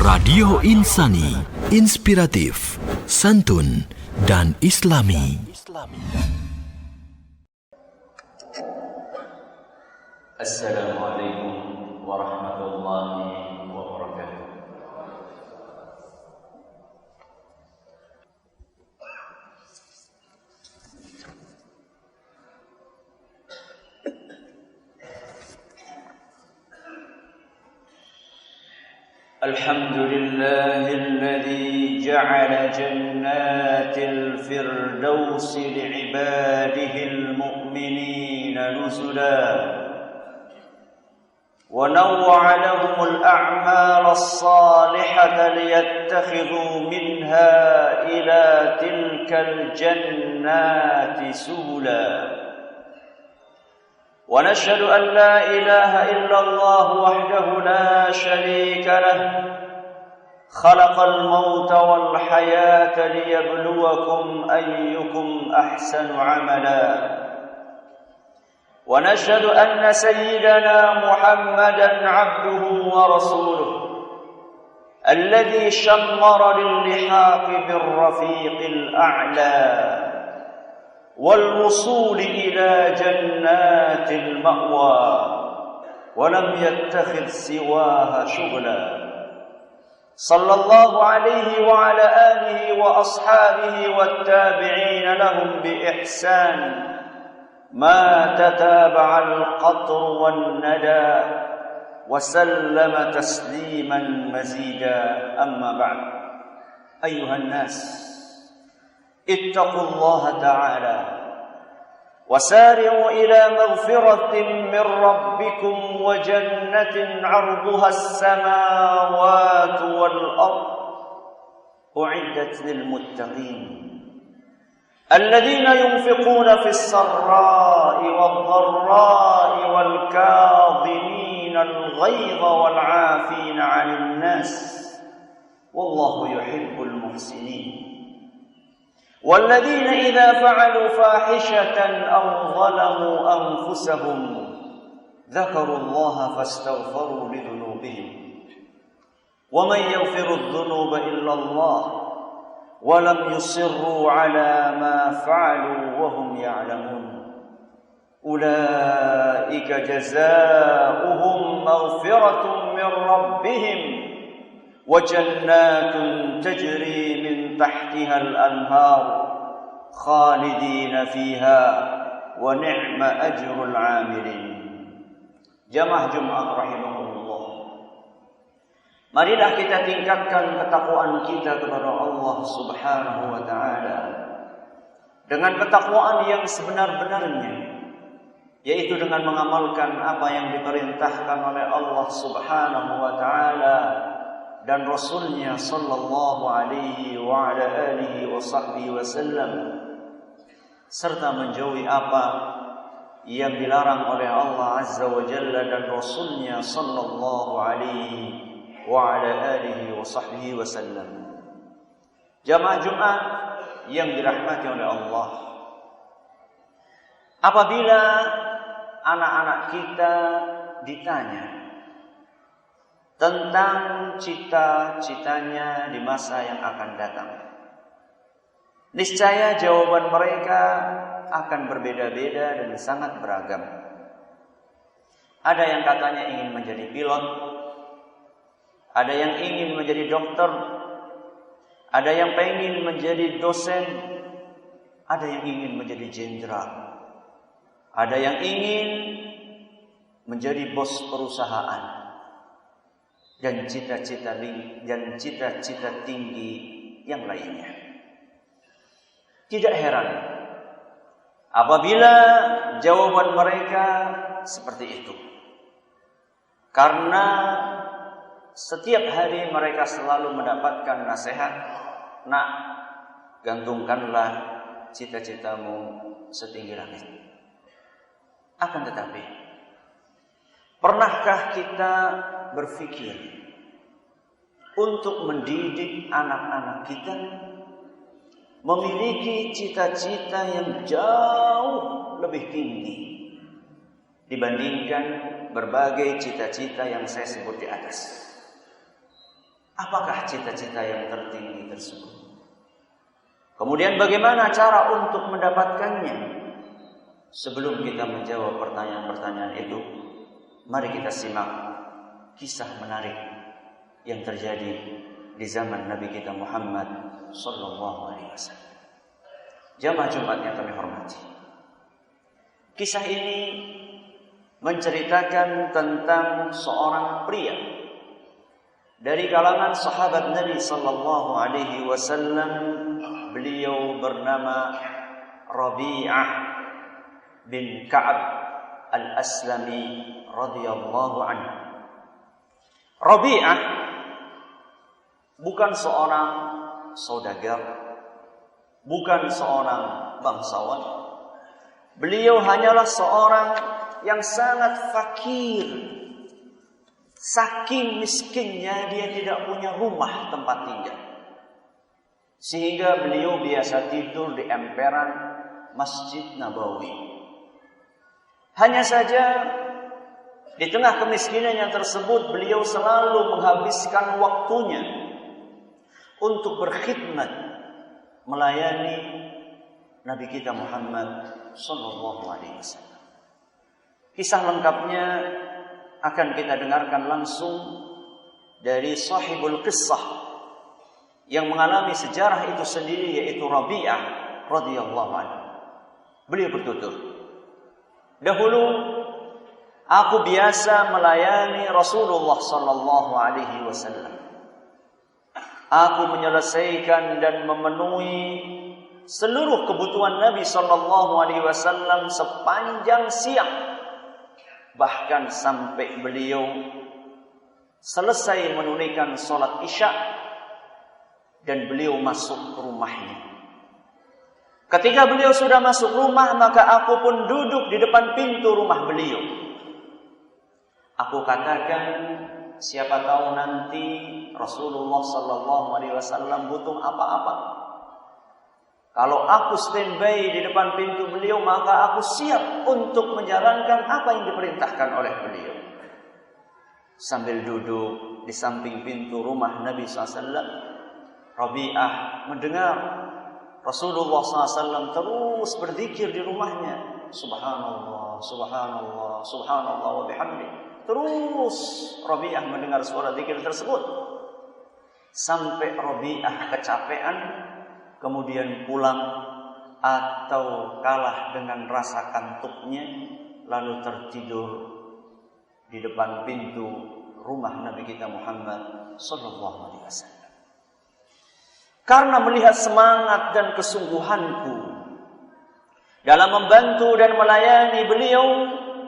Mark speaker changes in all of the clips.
Speaker 1: Radio Insani, inspiratif, santun, dan islami.
Speaker 2: Assalamualaikum warahmatullahi wabarakatuh. الحمد لله الذي جعل جنات الفردوس لعباده المؤمنين نزلا ونوع لهم الأعمال الصالحة ليتخذوا منها إلى تلك الجنات سبلا ونشهد أن لا إله إلا الله وحده لا شريك له خلق الموت والحياة ليبلوكم أيكم أحسن عملا ونشهد أن سيدنا محمدا عبده ورسوله الذي شمر للحاق بالرفيق الأعلى والوصول إلى جنات المأوى ولم يتخذ سواها شغلا صلى الله عليه وعلى آله وأصحابه والتابعين لهم بإحسان ما تتابع القطر والندى وسلم تسليما مزيدا أما بعد أيها الناس اتقوا الله تعالى وسارعوا إلى مغفرة من ربكم وجنة عرضها السماوات والأرض أعدت للمتقين الذين ينفقون في السراء والضراء والكاظمين الغيظ والعافين عن الناس والله يحب المحسنين والذين إذا فعلوا فاحشة أو ظلموا أنفسهم ذكروا الله فاستغفروا لذنوبهم ومن يغفر الذنوب إلا الله ولم يصروا على ما فعلوا وهم يعلمون أولئك جزاؤهم مغفرة من ربهم وجنات تجري من تحتها الأنهار خالدين فيها ونعم أجر العاملين. Jamaah Jumat rahimahullah, marilah kita tingkatkan ketakwaan kita kepada Allah Subhanahu wa taala dengan ketakwaan yang sebenar-benarnya, yaitu dengan mengamalkan apa yang diperintahkan oleh Allah Subhanahu wa taala dan Rasulnya sallallahu alaihi wa ala alihi wa sahbihi wasallam, serta menjauhi apa yang dilarang oleh Allah Azza wa Jalla dan Rasulnya sallallahu alaihi wa ala alihi wa sahbihi wasallam. Jamaah Jumat yang dirahmati oleh Allah, apabila anak-anak kita ditanya tentang cita-citanya di masa yang akan datang, niscaya jawaban mereka akan berbeda-beda dan sangat beragam. Ada yang katanya ingin menjadi pilot, ada yang ingin menjadi dokter, ada yang pengen menjadi dosen, ada yang ingin menjadi jenderal, ada yang ingin menjadi bos perusahaan, dan cita-cita tinggi yang lainnya. Tidak heran apabila jawaban mereka seperti itu, karena setiap hari mereka selalu mendapatkan nasihat, "Nak, gantungkanlah cita-citamu setinggi langit." Akan tetapi, pernahkah kita berpikir untuk mendidik anak-anak kita memiliki cita-cita yang jauh lebih tinggi dibandingkan berbagai cita-cita yang saya sebut di atas? Apakah cita-cita yang tertinggi tersebut? Kemudian bagaimana cara untuk mendapatkannya? Sebelum kita menjawab pertanyaan-pertanyaan itu, mari kita simak kisah menarik yang terjadi di zaman Nabi kita Muhammad sallallahu alaihi wasallam. Jamaah Jumat yang kami hormati. Kisah ini menceritakan tentang seorang pria dari kalangan sahabat Nabi sallallahu alaihi wasallam. Beliau bernama Rabi'ah bin Ka'ab al-Aslami radhiyallahu anhu. Rabi'ah bukan seorang saudagar, bukan seorang bangsawan. Beliau hanyalah seorang yang sangat fakir. Saking miskinnya dia tidak punya rumah tempat tinggal. Sehingga beliau biasa tidur di emperan Masjid Nabawi. Hanya saja di tengah kemiskinannya tersebut beliau selalu menghabiskan waktunya untuk berkhidmat melayani Nabi kita Muhammad sallallahu alaihi wasallam. Kisah lengkapnya akan kita dengarkan langsung dari sahibul qissah yang mengalami sejarah itu sendiri, yaitu Rabi'ah radhiyallahu anhu. Beliau bertutur, "Dahulu aku biasa melayani Rasulullah sallallahu alaihi wasallam. Aku menyelesaikan dan memenuhi seluruh kebutuhan Nabi sallallahu alaihi wasallam sepanjang siang. Bahkan sampai beliau selesai menunaikan salat Isya dan beliau masuk ke rumahnya. Ketika beliau sudah masuk rumah, maka aku pun duduk di depan pintu rumah beliau. Aku katakan, siapa tahu nanti Rasulullah sallallahu alaihi wasallam butuh apa-apa. Kalau aku standby di depan pintu beliau, maka aku siap untuk menjalankan apa yang diperintahkan oleh beliau." Sambil duduk di samping pintu rumah Nabi SAW, Rabi'ah mendengar Rasulullah SAW terus berzikir di rumahnya. Subhanallah, subhanallah, subhanallah wa bihamdi. Terus Rabi'ah mendengar suara zikir tersebut. Sampai Rabi'ah kecapean, kemudian pulang atau kalah dengan rasa kantuknya, lalu tertidur di depan pintu rumah Nabi kita Muhammad sallallahu alaihi wasallam. Karena melihat semangat dan kesungguhanku dalam membantu dan melayani beliau,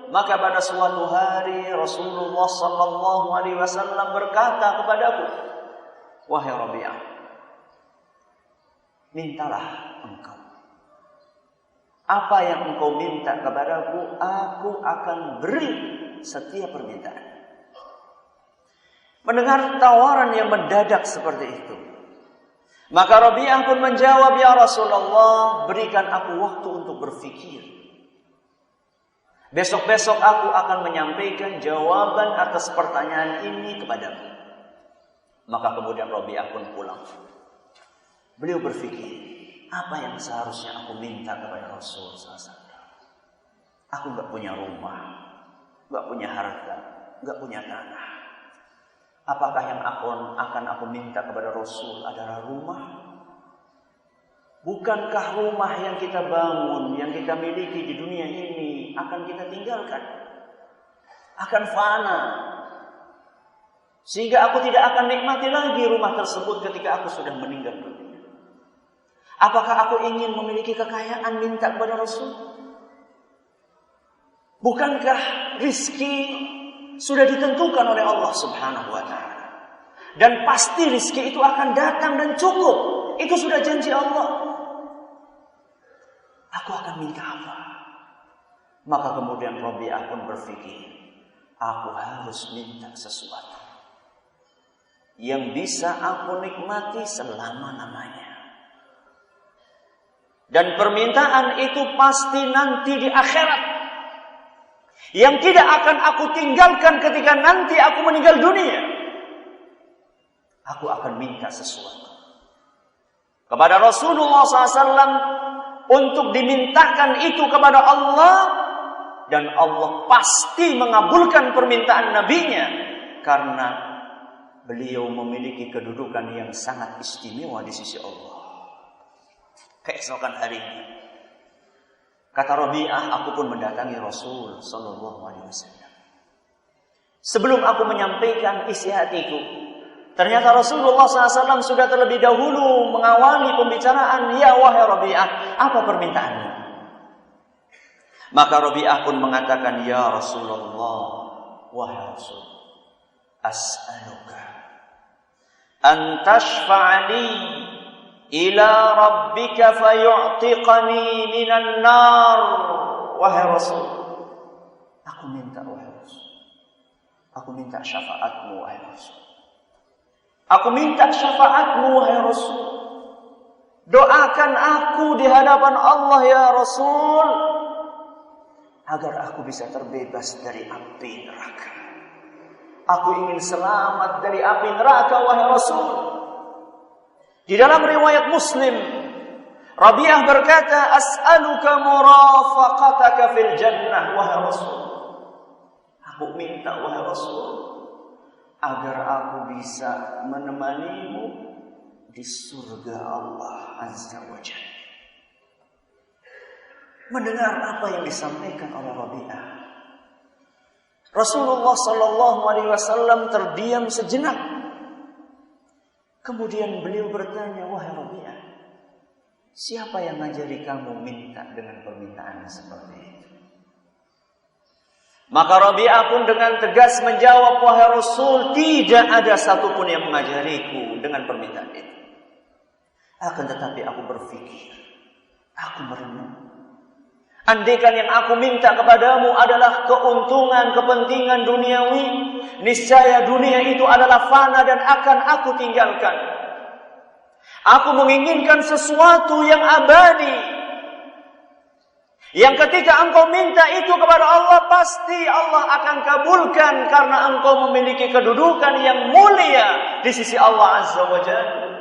Speaker 2: maka pada suatu hari Rasulullah sallallahu alaihi wasallam berkata kepadaku, "Wahai Rabi'ah, mintalah engkau. Apa yang engkau minta kepadaku, aku akan beri setiap permintaan." Mendengar tawaran yang mendadak seperti itu, maka Rabi'ah pun menjawab, "Ya Rasulullah, berikan aku waktu untuk berfikir. Besok-besok aku akan menyampaikan jawaban atas pertanyaan ini kepadamu." Maka kemudian Rabi'ah pun pulang. Beliau berpikir, apa yang seharusnya aku minta kepada Rasul SAW? Aku gak punya rumah, gak punya harta, gak punya tanah. Apakah yang akan aku minta kepada Rasul adalah rumah? Bukankah rumah yang kita bangun, yang kita miliki di dunia ini akan kita tinggalkan? Akan fana. Sehingga aku tidak akan nikmati lagi rumah tersebut ketika aku sudah meninggal dunia. Apakah aku ingin memiliki kekayaan minta kepada Rasul? Bukankah rizki sudah ditentukan oleh Allah Subhanahu wa ta'ala? Dan pasti rizki itu akan datang dan cukup. Itu sudah janji Allah. Aku akan minta apa? Maka kemudian Rabi'ah pun berpikir, aku harus minta sesuatu yang bisa aku nikmati selama-lamanya. Dan permintaan itu pasti nanti di akhirat, yang tidak akan aku tinggalkan ketika nanti aku meninggal dunia. Aku akan minta sesuatu kepada Rasulullah SAW untuk dimintakan itu kepada Allah, dan Allah pasti mengabulkan permintaan nabinya karena beliau memiliki kedudukan yang sangat istimewa di sisi Allah. Keesokan harinya, kata Rabi'ah, aku pun mendatangi Rasul sallallahu alaihi wasallam. Sebelum aku menyampaikan isi hatiku, ternyata Rasulullah SAW sudah terlebih dahulu mengawali pembicaraan. Ya wahai Rabi'ah, apa permintaanmu? Maka Rabi'ah pun mengatakan, ya Rasulullah, wahai Rasul, as'aluka an tashfa'ali ila rabbika fayu'tiqani minan nar. Wahai Rasul, aku minta, wahai Rasul, aku minta syafaatmu, wahai Rasul. Aku minta syafaatmu, wahai Rasul. Doakan aku di hadapan Allah, ya Rasul, agar aku bisa terbebas dari api neraka. Aku ingin selamat dari api neraka, wahai Rasul. Di dalam riwayat Muslim, Rabi'ah berkata, as'aluka murafaqataka fil jannah, wahai Rasul. Aku minta, wahai Rasul, agar aku bisa menemanimu di surga Allah Azza wa Jalla. Mendengar apa yang disampaikan oleh Rabi'ah, Rasulullah sallallahu alaihi wasallam terdiam sejenak. Kemudian beliau bertanya, wahai Rabi'ah, siapa yang ngajari kamu minta dengan permintaan seperti itu? Maka Rabi'ah pun dengan tegas menjawab, wahai Rasul, tidak ada satupun yang mengajariku dengan permintaan itu. Akan tetapi aku berpikir, aku merenung, andaikan yang aku minta kepadamu adalah keuntungan, kepentingan duniawi, niscaya dunia itu adalah fana dan akan aku tinggalkan. Aku menginginkan sesuatu yang abadi, yang ketika engkau minta itu kepada Allah, pasti Allah akan kabulkan karena engkau memiliki kedudukan yang mulia di sisi Allah Azza wa Jalla.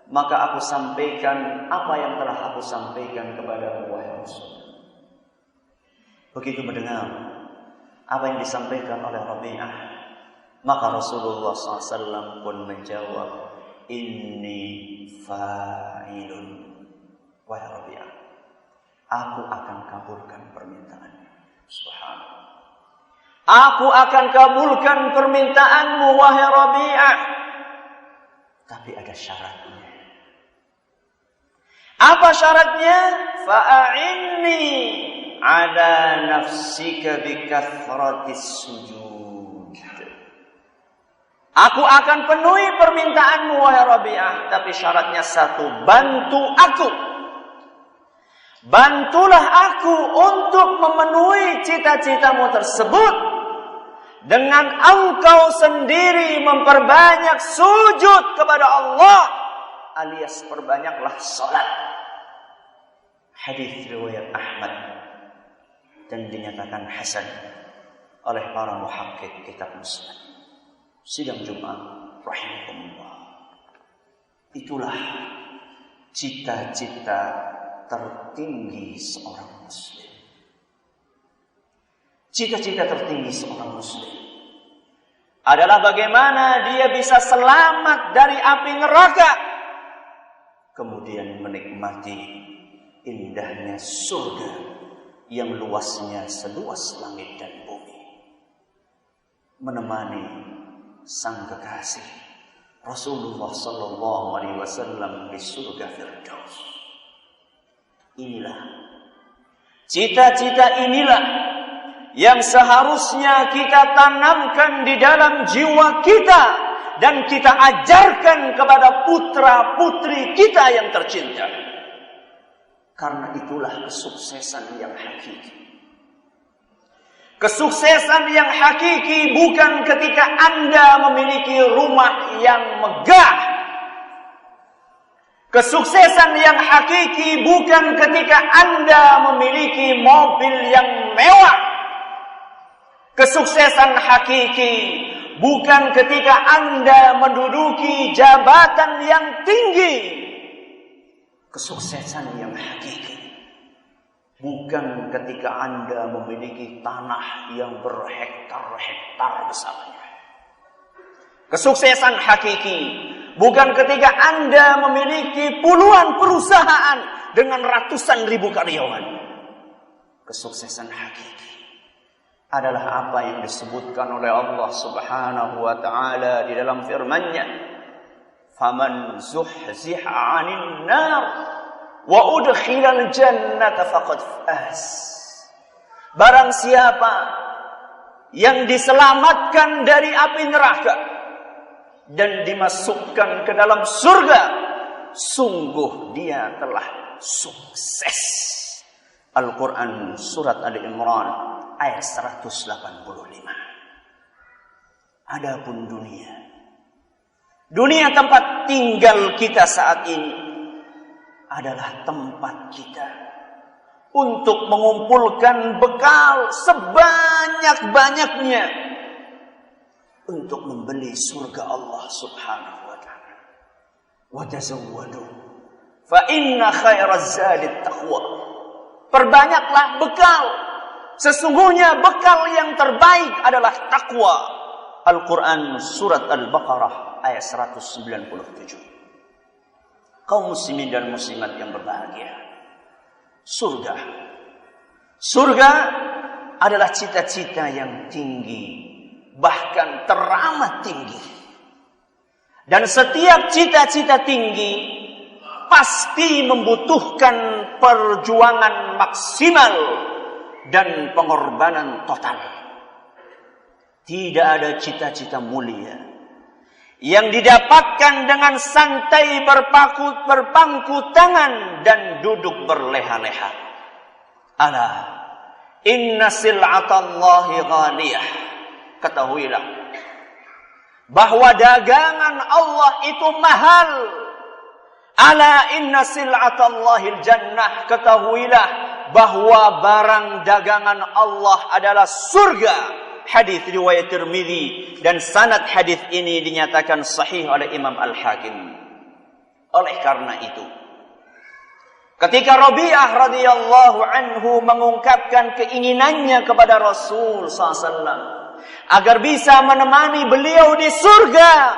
Speaker 2: Maka aku sampaikan apa yang telah aku sampaikan kepadamu, wahai Rasul. Begitu mendengar apa yang disampaikan oleh Rabi'ah, maka Rasulullah SAW pun menjawab, inni fa'ilun. Wahai Rabi'ah, aku akan kabulkan permintaanmu. Subhanallah. Aku akan kabulkan permintaanmu, wahai Rabi'ah. Tapi ada syaratnya. Apa syaratnya? Fa'inni ala nafsika bikathratis sujud. Aku akan penuhi permintaanmu, wahai Rabi'ah, tapi syaratnya satu, bantu aku. Bantulah aku untuk memenuhi cita-citamu tersebut dengan engkau sendiri memperbanyak sujud kepada Allah, alias perbanyaklah salat. Hadis riwayat Ahmad dan dinyatakan hasan oleh para muhakkik kitab Muslim. Sidang Jumat rahimahumullah. Itulah cita-cita tertinggi seorang muslim. Cita-cita tertinggi seorang muslim adalah bagaimana dia bisa selamat dari api neraka, kemudian menikmati indahnya surga yang luasnya seluas langit dan bumi, menemani sang kekasih Rasulullah sallallahu alaihi wasallam di surga Firdaus. Inilah cita-cita, inilah yang seharusnya kita tanamkan di dalam jiwa kita dan kita ajarkan kepada putra-putri kita yang tercinta. Karena itulah kesuksesan yang hakiki. Kesuksesan yang hakiki bukan ketika Anda memiliki rumah yang megah. Kesuksesan yang hakiki bukan ketika Anda memiliki mobil yang mewah. Kesuksesan hakiki bukan ketika Anda menduduki jabatan yang tinggi. Kesuksesan yang hakiki bukan ketika Anda memiliki tanah yang berhektar-hektar besamanya. Kesuksesan hakiki bukan ketika Anda memiliki puluhan perusahaan dengan ratusan ribu karyawan. Kesuksesan hakiki adalah apa yang disebutkan oleh Allah Subhanahu wa taala di dalam firman-Nya, "Faman zuhziha 'anil nar wa udkhilal jannata faqad faz." Barang siapa yang diselamatkan dari api neraka dan dimasukkan ke dalam surga, sungguh dia telah sukses. Al-Quran surat Ali Imran ayat 185. Adapun dunia tempat tinggal kita saat ini adalah tempat kita untuk mengumpulkan bekal sebanyak-banyaknya untuk membeli surga Allah Subhanahu wa taala. Wa tazawwadu fa inna khairaz zadit taqwa. Perbanyaklah bekal. Sesungguhnya bekal yang terbaik adalah takwa. Al-Quran surat Al-Baqarah ayat 197. Kaum muslimin dan muslimat yang berbahagia, surga adalah cita-cita yang tinggi, bahkan teramat tinggi. Dan setiap cita-cita tinggi pasti membutuhkan perjuangan maksimal dan pengorbanan total. Tidak ada cita-cita mulia yang didapatkan dengan santai berpangku tangan dan duduk berleha-leha. Ala inna sil'atallahi ghaliyah. Ketahuilah bahwa dagangan Allah itu mahal. Ala inna sil'atallahil jannah. Ketahuilah bahwa barang dagangan Allah adalah surga. Hadis riwayat Tirmidzi, dan sanad hadis ini dinyatakan sahih oleh Imam Al-Hakim. Oleh karena itu, ketika Rabi'ah radhiyallahu anhu mengungkapkan keinginannya kepada Rasul SAW agar bisa menemani beliau di surga,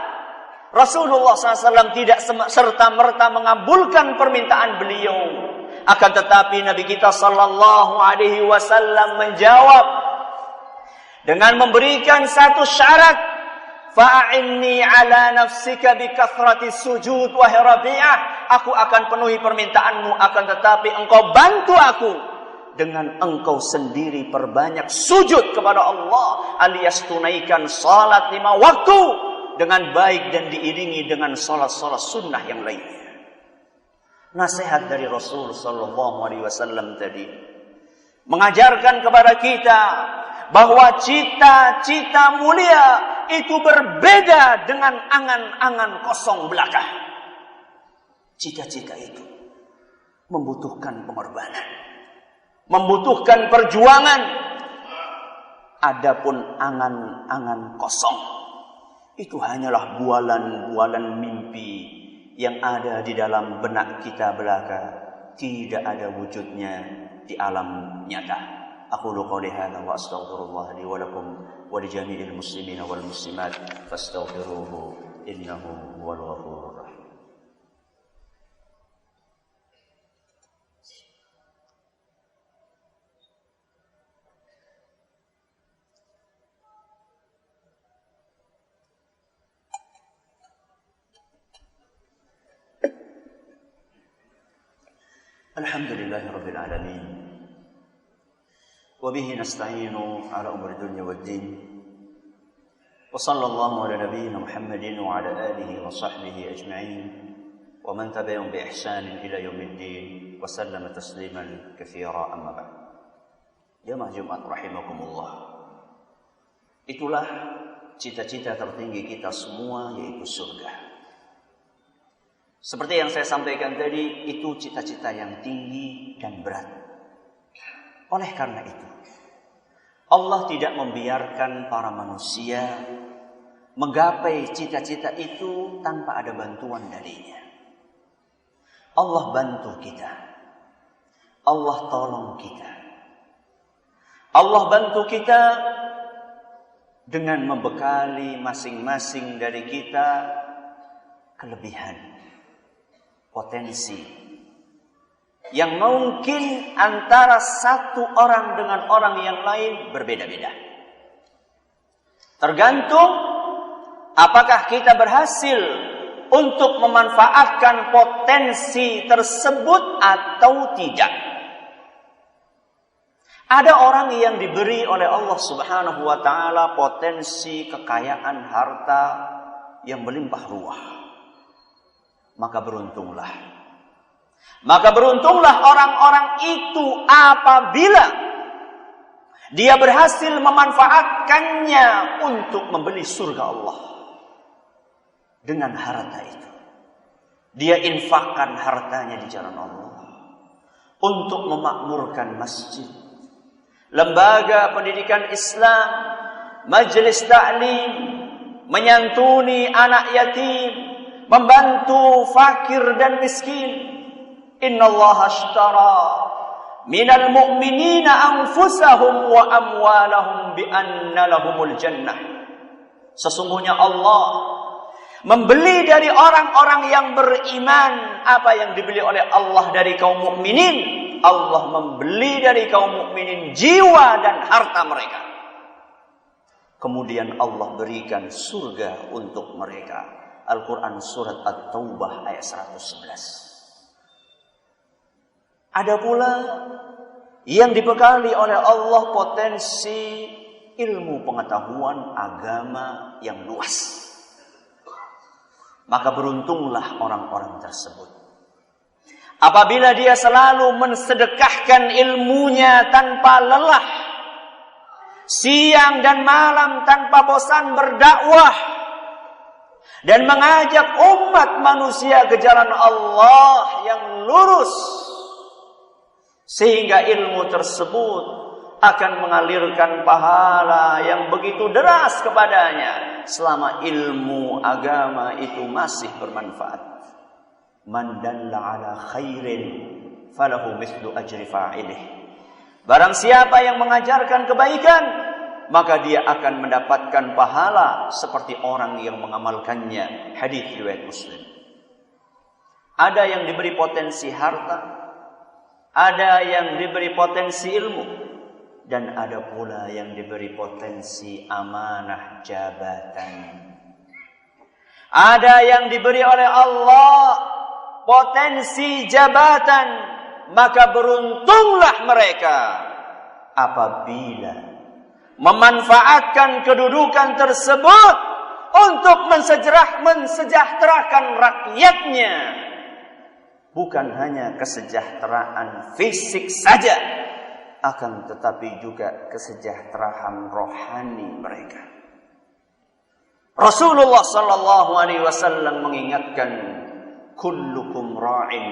Speaker 2: Rasulullah SAW tidak serta-merta mengabulkan permintaan beliau. Akan tetapi Nabi kita sallallahu alaihi wasallam menjawab dengan memberikan satu syarat, fa'inni ala nafsika bi kathrati sujud wahai Rabi'ah, aku akan penuhi permintaanmu, akan tetapi engkau bantu aku dengan engkau sendiri perbanyak sujud kepada Allah, alias tunaikan salat 5 waktu dengan baik dan diiringi dengan salat-salat sunnah yang lainnya. Nasihat dari Rasul sallallahu alaihi wasallam tadi mengajarkan kepada kita bahwa cita-cita mulia itu berbeda dengan angan-angan kosong belaka. Cita-cita itu membutuhkan pengorbanan, membutuhkan perjuangan. Adapun angan-angan kosong itu hanyalah bualan-bualan mimpi yang ada di dalam benak kita belaka, tidak ada wujudnya di alam nyata. أقول قولي هذا وأستغفر الله لي ولكم ولجميع المسلمين والمسلمات فاستغفروه إنه هو الغفور الرحيم. الحمد لله رب العالمين وبه نستعين على أمور الدنيا والدين وصلى الله على نبينا محمد وعلى آله وصحبه أجمعين ومن تبعهم بإحسان إلى يوم الدين وسلم تسليما كثيرا. أما بعد. Jamaah Jumat rahimakumullah. Itulah cita-cita tertinggi kita semua, yaitu surga. Seperti yang saya sampaikan tadi, itu cita-cita yang tinggi dan berat. Oleh karena itu, Allah tidak membiarkan para manusia menggapai cita-cita itu tanpa ada bantuan darinya. Allah bantu kita. Allah tolong kita. Allah bantu kita dengan membekali masing-masing dari kita kelebihan, potensi yang mungkin antara satu orang dengan orang yang lain berbeda-beda. Tergantung apakah kita berhasil untuk memanfaatkan potensi tersebut atau tidak. Ada orang yang diberi oleh Allah Subhanahu wa taala potensi kekayaan harta yang berlimpah ruah. Maka beruntunglah. Maka beruntunglah orang-orang itu apabila dia berhasil memanfaatkannya untuk membeli surga Allah. Dengan harta itu. Dia infakkan hartanya di jalan Allah. Untuk memakmurkan masjid, lembaga pendidikan Islam, majelis ta'lim, menyantuni anak yatim, membantu fakir dan miskin. Innallaha ashtara minal mu'minina anfusahum wa amwalahum bi anna lahumul jannah. Sesungguhnya Allah membeli dari orang-orang yang beriman apa yang dibeli oleh Allah dari kaum mukminin. Allah membeli dari kaum mukminin jiwa dan harta mereka. Kemudian Allah berikan surga untuk mereka. Al-Quran surat At-Taubah ayat 111. Ada pula yang dibekali oleh Allah potensi ilmu pengetahuan agama yang luas. Maka beruntunglah orang-orang tersebut. Apabila dia selalu mensedekahkan ilmunya tanpa lelah, siang dan malam tanpa bosan berdakwah, dan mengajak umat manusia ke jalan Allah yang lurus, sehingga ilmu tersebut akan mengalirkan pahala yang begitu deras kepadanya selama ilmu agama itu masih bermanfaat. Man dalla ala khairin falahu mithlu ajri fa'ilih. Barang siapa yang mengajarkan kebaikan, maka dia akan mendapatkan pahala seperti orang yang mengamalkannya. Hadis riwayat Muslim. Ada yang diberi potensi harta, ada yang diberi potensi ilmu, dan ada pula yang diberi potensi amanah jabatan. Ada yang diberi oleh Allah potensi jabatan, maka beruntunglah mereka apabila memanfaatkan kedudukan tersebut untuk mensejahterakan rakyatnya. Bukan hanya kesejahteraan fisik saja, akan tetapi juga kesejahteraan rohani mereka. Rasulullah sallallahu alaihi wasallam mengingatkan, kullukum ra'in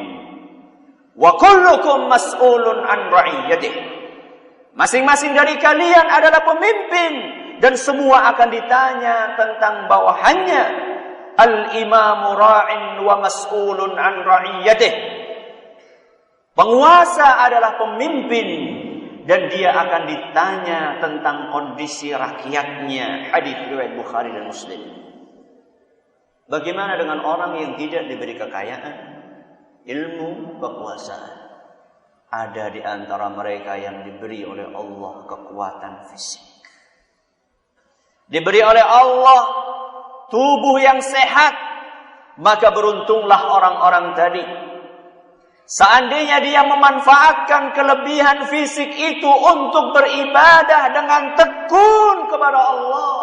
Speaker 2: wa kullukum mas'ulun an ra'iyatih. Masing-masing dari kalian adalah pemimpin dan semua akan ditanya tentang bawahannya. Al-imamu ra'in wa mas'ulun an ra'iyatih. Penguasa adalah pemimpin dan dia akan ditanya tentang kondisi rakyatnya. Hadis riwayat Bukhari dan Muslim. Bagaimana dengan orang yang tidak diberi kekayaan, ilmu, kekuasaan? Ada di antara mereka yang diberi oleh Allah kekuatan fisik. Diberi oleh Allah tubuh yang sehat, maka beruntunglah orang-orang tadi. Seandainya dia memanfaatkan kelebihan fisik itu untuk beribadah dengan tekun kepada Allah,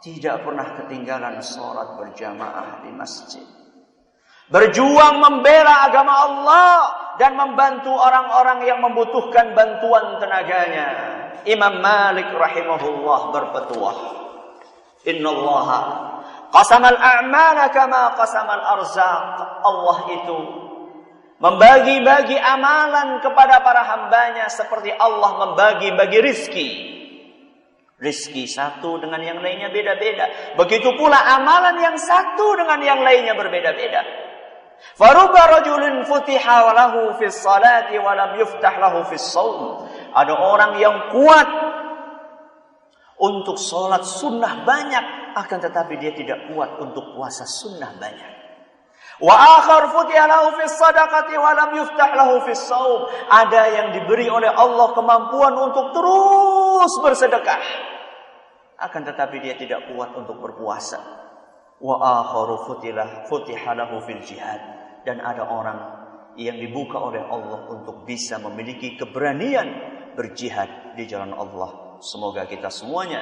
Speaker 2: tidak pernah ketinggalan sholat berjamaah di masjid, berjuang membela agama Allah dan membantu orang-orang yang membutuhkan bantuan tenaganya. Imam Malik rahimahullah berpetuah, innallaha qasamal a'mala kama qasamal arzaq. Allah itu membagi-bagi amalan kepada para hambanya seperti Allah membagi-bagi rizki. Rizki satu dengan yang lainnya beda-beda. Begitu pula amalan yang satu dengan yang lainnya berbeda-beda. Farubba rajulin futiha lahu fis salati wa lam yuftah lahu fis shaum. Ada orang yang kuat untuk salat sunnah banyak, akan tetapi dia tidak kuat untuk puasa sunnah banyak. Wa akhar futiha lahu fis sadaqati wa lam yuftah lahu fis shaum. Ada yang diberi oleh Allah kemampuan untuk terus bersedekah, akan tetapi dia tidak kuat untuk berpuasa. Wa akharu futiha lahu fil jihad. Dan ada orang yang dibuka oleh Allah untuk bisa memiliki keberanian berjihad di jalan Allah. Semoga kita semuanya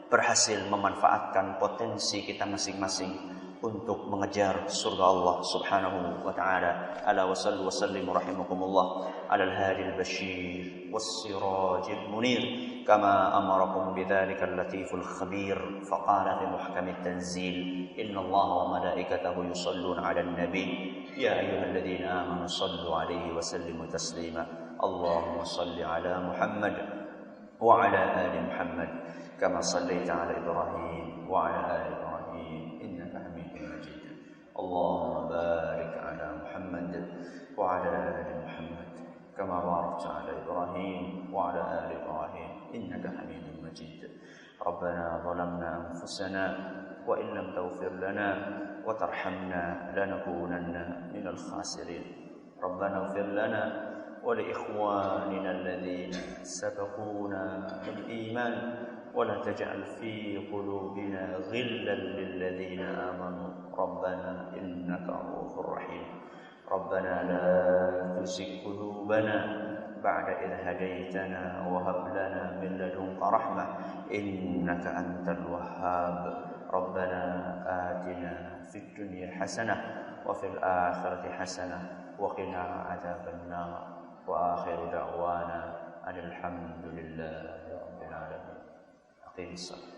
Speaker 2: berhasil memanfaatkan potensi kita masing-masing untuk mengejar surga Allah Subhanahu wa ta'ala. Ala wa sallu wa sallimu rahimakumullah ala al-hadi al-bashir was-siraj al-munir kama amarakum bidzalika al-latif al-khabir faqala fi muhkam at-tanzil inna Allah wa malaikatahu yusalluna 'alan nabi ya ayyuhalladhina amanu sallu 'alaihi wa sallimu taslima. Allahumma salli 'ala Muhammad wa 'ala ali Muhammad kama sallaita 'ala Ibrahim wa 'ala ali Ibrahim innaka Hamidum Majid. Allahumma barik 'ala Muhammad wa 'ala ali Muhammad kama barakta 'ala Ibrahim wa 'ala ali Ibrahim innaka Hamidum Majid. Rabbana zalamna anfusana wa in lam taghfir lana wa tarhamna lanakunanna minal khasirin. Rabbana ighfir lana wa li ikhwanina alladhina sabaquna bil iman ولا تجعل في قلوبنا غلا للذين آمنوا ربنا إنك رؤوف رحيم. ربنا لا تزغ قلوبنا بعد إذ هديتنا وهب لنا من لدنك رحمة إنك أنت الوهاب. ربنا آتنا في الدنيا حسنة وفي الآخرة حسنة وقنا عذاب النار. وآخر دعوانا أن الحمد لله رب العالمين. أقيم الصلاة.